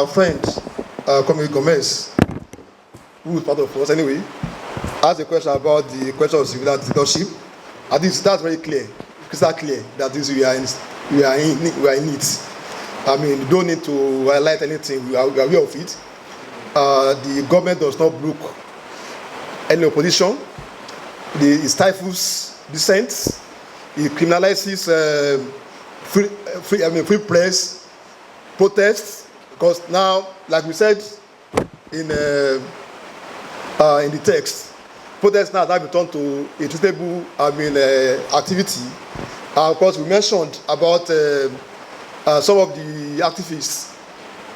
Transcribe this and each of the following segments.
our friend, Community Gomez, who is part of us anyway, asked a question about the question of civil dictatorship. I think that's very clear, crystal clear, that this we are in it. I mean, you don't need to highlight anything. We are aware of it. The government does not block any opposition. It stifles dissent. It criminalizes free press, protests. Because now, like we said in the text, protests now have returned to a treatable, activity. Of course, we mentioned about some of the activists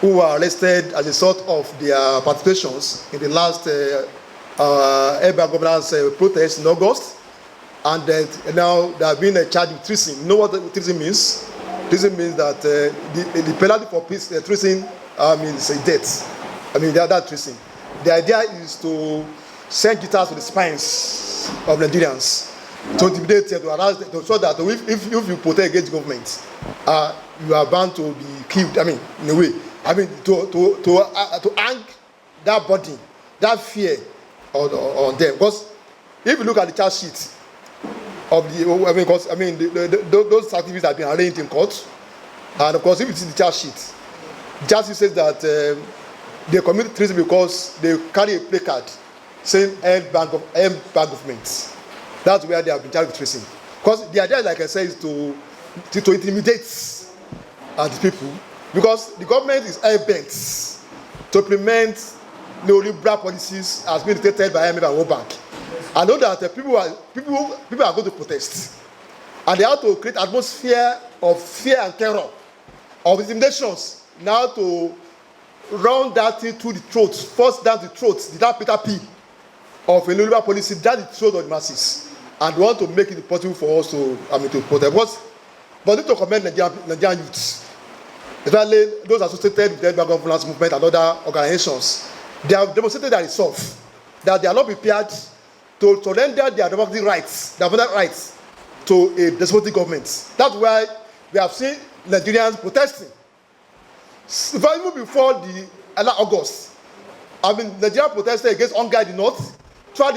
who were arrested as a result of their participations in the last urban governance protest in August, and that now they have been charged with treason. You know what treason means? Treason means that the penalty for treason is a death. That treason. The idea is to send guitars to the spines of Nigerians, to intimidate them, to harass them, to show that if you protest against government, you are bound to be killed. In a way. To hang that body, that fear on them. Because if you look at the charge sheet of those activities have been arraigned in court, and of course, if you see the charge sheet says that they commit treason because they carry a placard saying end bank government. That's where they have been charged with treason. Because the idea, like I said, is to intimidate the people. Because the government is hell-bent to implement neoliberal policies as being dictated by IMF and World Bank. I know that people are going to protest, and they have to create atmosphere of fear and terror, of intimidations, now to run that thing through the throat, force down the throat, the Peter P of a neoliberal policy, down the throat of the masses, and want to make it possible for us to protest. But need to commend Nigerian youths, especially those associated with the urban governance movement and other organizations. They have demonstrated their resolve that they are not prepared to surrender their democratic rights, their fundamental rights, to a despotic government. That's why we have seen Nigerians protesting. Even before the August, Nigeria protested against hunger in the north, throughout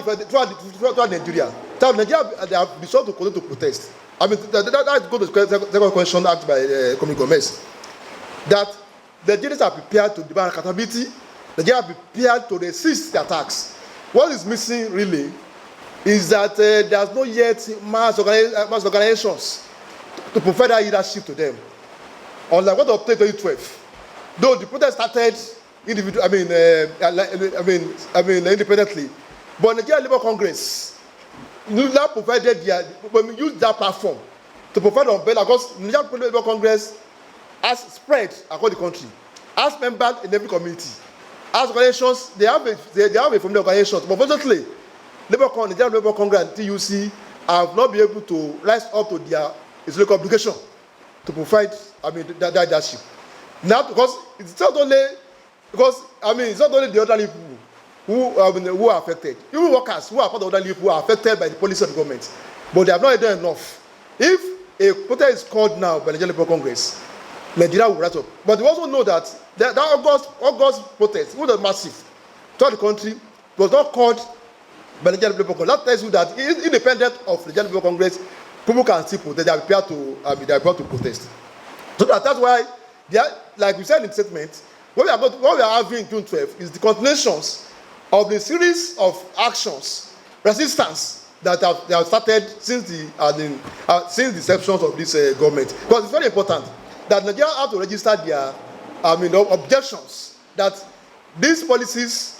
Nigeria. So Nigeria, they have decided to continue to protest. That goes to the second question asked by Community Gomez. That the Nigerians are prepared to demand accountability. Nigeria are prepared to resist the attacks. What is missing really is that there's not yet mass organizations to provide that leadership to them. Unlike what of 2012, though the protest started independently, but Nigeria Labour Congress now provided used that platform to provide umbrella, because Nigeria Labour Congress has spread across the country, has members in every community, has organizations. They have a from the organizations, but unfortunately, Nigeria Labour Congress and TUC have not been able to rise up to their historical obligation to provide that leadership. Now, because it's not only the elderly people who are affected. Even workers who are part of the elderly people are affected by the policy of the government, but they have not done enough. If a protest is called now by the Nigeria Labour Congress, Nigeria will rise up. But we also know that August protest, which was massive throughout the country, was not called by the Nigeria Labour Congress. That tells you that independent of the Nigeria Labour Congress, people can still protest. They are prepared to protest. So that's why, like we said in the statement, what we are having in June 12 is the continuations of the series of actions, resistance that have started since the inception of this government. Because it's very important that Nigeria have to register their objections that these policies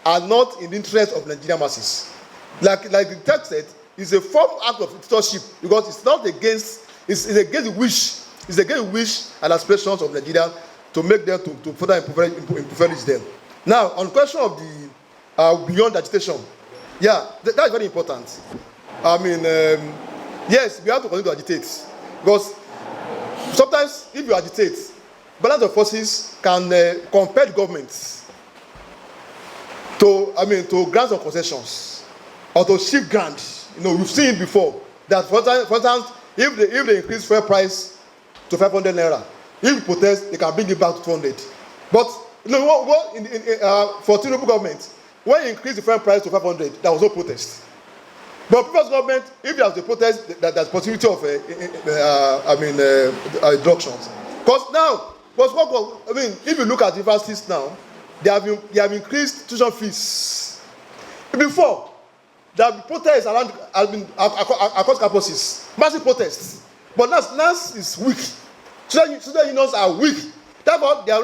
are not in the interest of Nigerian masses. Like the text said, it's a form act of dictatorship because it's not against, it's against the wish and aspirations of Nigeria to make them to further impoverish them. Now, on the question of the beyond agitation, that is very important. Yes, we have to continue to agitate because sometimes if you agitate, balance of forces can compel governments to grant some concessions or to shift grant. We've seen it before that for instance, if they increase fuel price to 500 naira, if you protest, they can bring it back to 200. But For Tinubu government, when you increase the fuel price to 500, there was no protest. But previous government, if there was a protest, there's possibility of reductions. Because now, if you look at universities now, they have increased tuition fees. Before, there have been protests across campuses, massive protests. But now is weak. Student unions are weak. Therefore, they are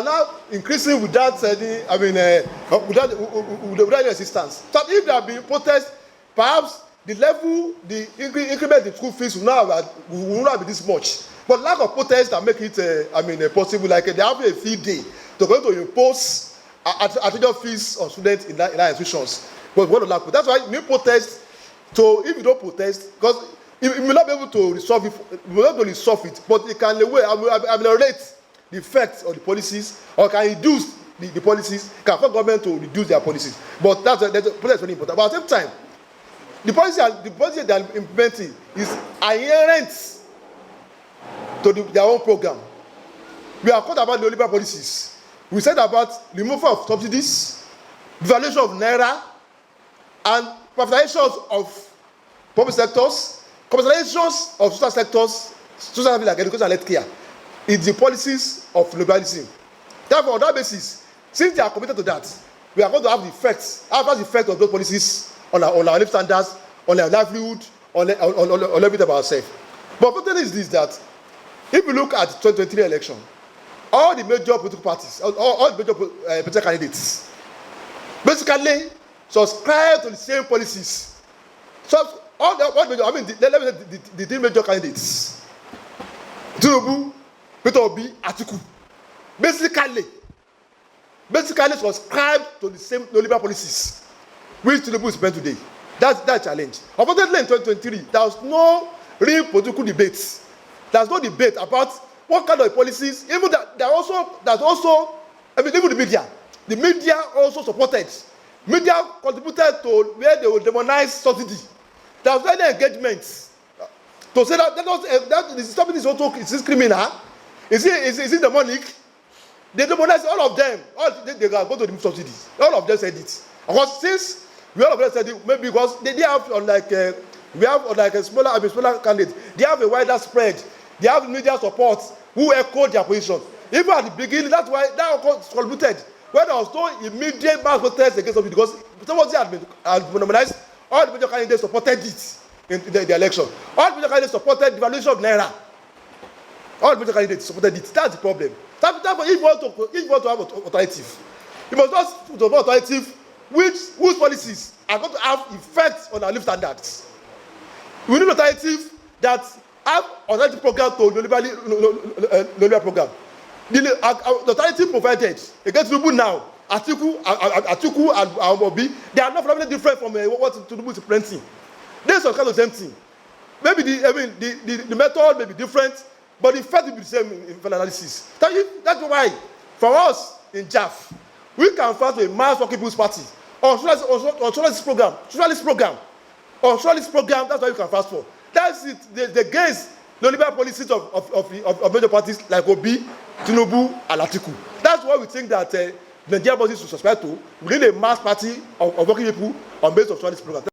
now increasing without without any assistance. So if there have been protests, perhaps the increment in school fees will not be this much. But lack of protests that make it possible. Like they have a fee day to going to impose artificial fees on students in that institutions. But what lack? That's why you need protest. So if you don't protest, because you will not be able to resolve it. You will not be able to resolve it, but it can ameliorate the effects of the policies, or can reduce the policies. Can force government to reduce their policies. But that's very important. But at the same time, the policy they are implementing is inherent to their own program. We are talked about neoliberal policies. We said about removal of subsidies, devaluation of naira, and privatizations of public sectors, commercializations of social sectors, social services like education and healthcare. It's the policies of liberalism. Therefore, on that basis, since they are committed to that, we are going to have the effect of those policies on our living standards, on our livelihood, on everything about ourselves. But the thing is this, that if you look at the 2023 election, all the major political parties, all the major political candidates, basically subscribe to the same policies. So the three major candidates, Tinubu, Peter Obi, Atiku, basically subscribe to the same neoliberal policies which Tinubu is spent today. That's that challenge. Unfortunately, in 2023, there was no real political debate. There's no debate about what kind of policies. Even even the media. The media also supported. Media contributed to where they will demonize subsidy. There was any engagement to say that the subsidy is also criminal. Is it demonic? They demonize all of them. They go to the subsidy. All of them said it. Because since we all of them said it, maybe because they have a smaller candidate. They have a wider spread. They have media support who echoed their position. Even at the beginning, that's why that contributed. When there was no immediate mass protest against something, because somebody had been monopolized, all the major candidates supported it in the election. All the major candidates supported the valuation of naira. All the major candidates supported it. That's the problem. Therefore, if you want to have alternative, you must not have alternative whose policies are going to have effects on our living standards. We need alternative that have alternative program to neoliberal program. The alternative provided against Tinubu now, Atiku and Obi, they are not fundamentally different from what Tinubu is implementing. They are kind of the same thing. Maybe the method may be different, but the effect will be the same in analysis. That's why, for us in JAF, we can fight a mass working people's party on socialist program. That's why we can fast for. That's it. The against the liberal policies of major parties like Obi, Tinubu, and Atiku. That's why we think that Nigerian bodies should subscribe to. We need a mass party of working people on basis of socialist program.